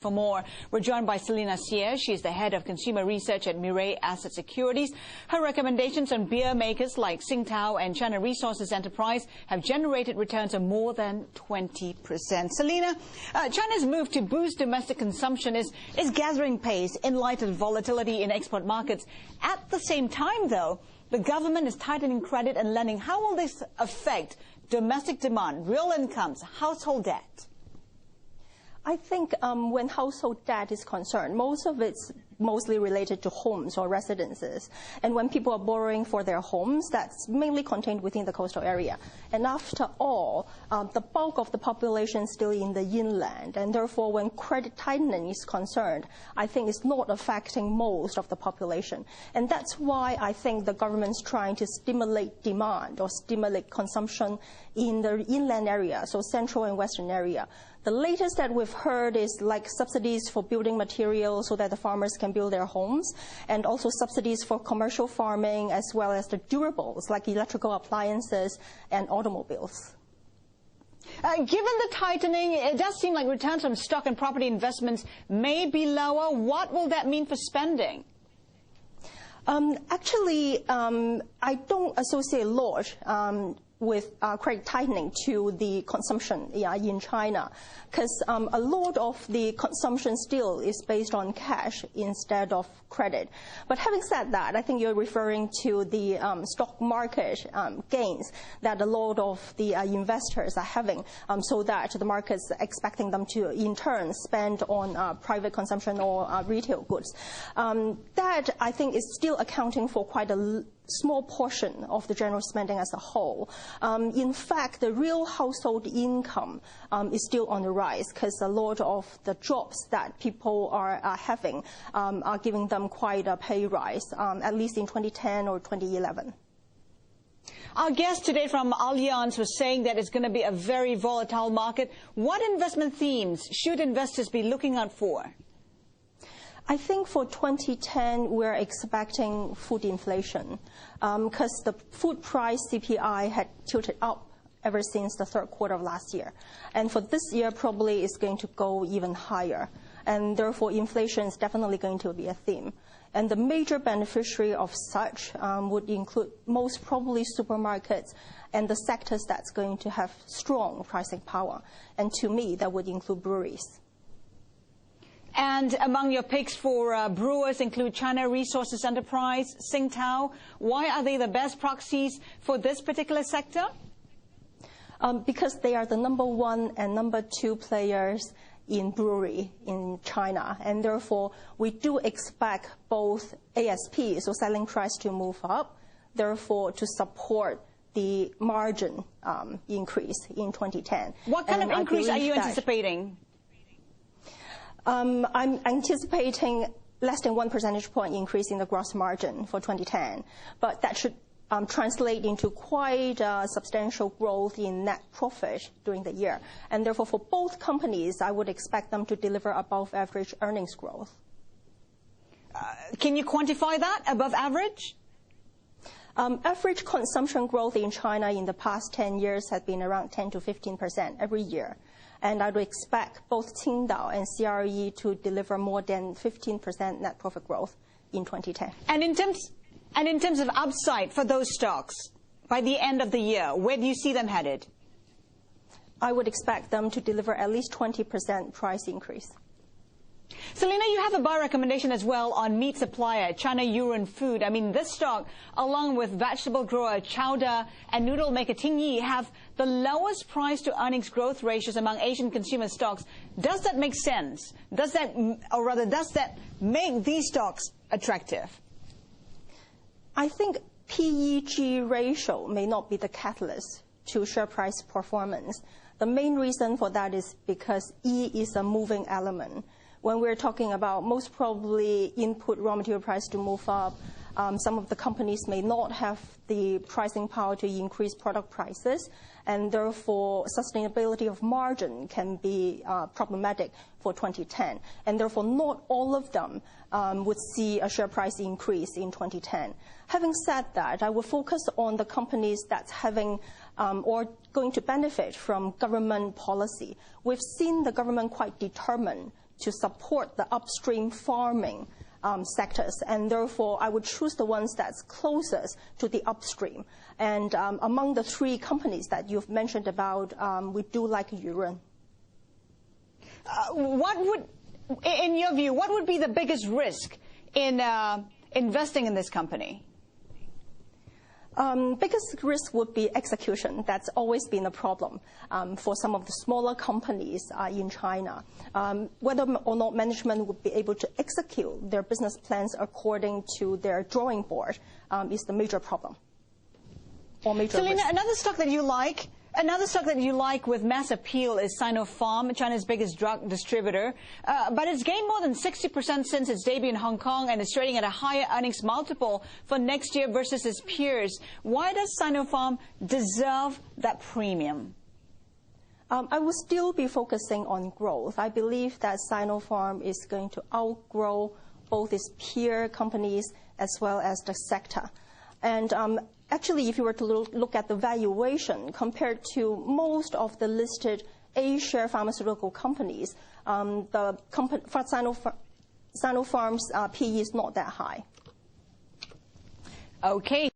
For more, we're joined by Selina Xie. She's the head of consumer research at Mirae Asset Securities. Her recommendations on beer makers like Tsingtao and China Resources Enterprise have generated returns of more than 20%. Selina, China's move to boost domestic consumption is gathering pace in light of volatility in export markets. At the same time, though, the government is tightening credit and lending. How will this affect domestic demand, real incomes, household debt? I think when household debt is concerned, most of it's mostly related to homes or residences. And when people are borrowing for their homes, that's mainly contained within the coastal area. And after all, the bulk of the population is still in the inland. And therefore, when credit tightening is concerned, I think it's not affecting most of the population. And that's why I think the government's trying to stimulate demand or stimulate consumption in the inland area, so central and western area. The latest that we've heard is like subsidies for building materials so that the farmers can build their homes, and also subsidies for commercial farming as well as the durables like electrical appliances and automobiles. Given the tightening, it does seem like returns on stock and property investments may be lower. What will that mean for spending? Actually, I don't associate a lot with credit tightening to the consumption in China, because a lot of the consumption still is based on cash instead of credit. But having said that, I think you're referring to the stock market gains that a lot of the investors are having, so that the market's expecting them to, in turn, spend on private consumption or retail goods. That, I think, is still accounting for quite a small portion of the general spending as a whole. In fact, the real household income is still on the rise, because a lot of the jobs that people are having are giving them quite a pay rise, at least in 2010 or 2011. Our guest today from Allianz was saying that it's going to be a very volatile market. What investment themes should investors be looking out for? I think for 2010, we're expecting food inflation, because the food price CPI had tilted up ever since the third quarter of last year. And for this year, probably it's going to go even higher. And therefore, inflation is definitely going to be a theme. And the major beneficiary of such would include most probably supermarkets and the sectors that's going to have strong pricing power. And to me, that would include breweries. And among your picks for brewers include China Resources Enterprise, Tsingtao. Why are they the best proxies for this particular sector? Because they are the number one and number two players in brewery in China. And therefore, we do expect both ASP, so selling price, to move up, therefore to support the margin increase in 2010. What kind of increase are you anticipating? I'm anticipating less than 1 percentage point increase in the gross margin for 2010, but that should translate into quite substantial growth in net profit during the year. And therefore, for both companies, I would expect them to deliver above average earnings growth. Can you quantify that, above average? Average consumption growth in China in the past 10 years has been around 10 to 15% every year. And I would expect both Tsingtao and CRE to deliver more than 15% net profit growth in 2010. And in terms of upside for those stocks, by the end of the year, where do you see them headed? I would expect them to deliver at least 20% price increase. Selina, you have a buy recommendation as well on meat supplier, China Yuren Food. I mean, this stock, along with vegetable grower Chowder and noodle maker Tingyi, have the lowest price to earnings growth ratios among Asian consumer stocks. Does that make sense? Does that make these stocks attractive? I think PEG ratio may not be the catalyst to share price performance. The main reason for that is because E is a moving element. When we're talking about most probably input raw material price to move up, some of the companies may not have the pricing power to increase product prices, and therefore sustainability of margin can be problematic for 2010. And therefore, not all of them would see a share price increase in 2010. Having said that, I will focus on the companies that's having or going to benefit from government policy. We've seen the government quite determined to support the upstream farming sectors, and therefore I would choose the ones that's closest to the upstream. And among the three companies that you've mentioned about, we do like Yuren. In your view, what would be the biggest risk in investing in this company? Biggest risk would be execution. That's always been a problem for some of the smaller companies in China. Whether or not management would be able to execute their business plans according to their drawing board is the major problem. Or major Selina, risk. another stock that you like with mass appeal is Sinopharm, China's biggest drug distributor. But it's gained more than 60% since its debut in Hong Kong and is trading at a higher earnings multiple for next year versus its peers. Why does Sinopharm deserve that premium? I will still be focusing on growth. I believe that Sinopharm is going to outgrow both its peer companies as well as the sector. And actually, if you were to look at the valuation compared to most of the listed A-share pharmaceutical companies, Sinopharm's PE is not that high. Okay.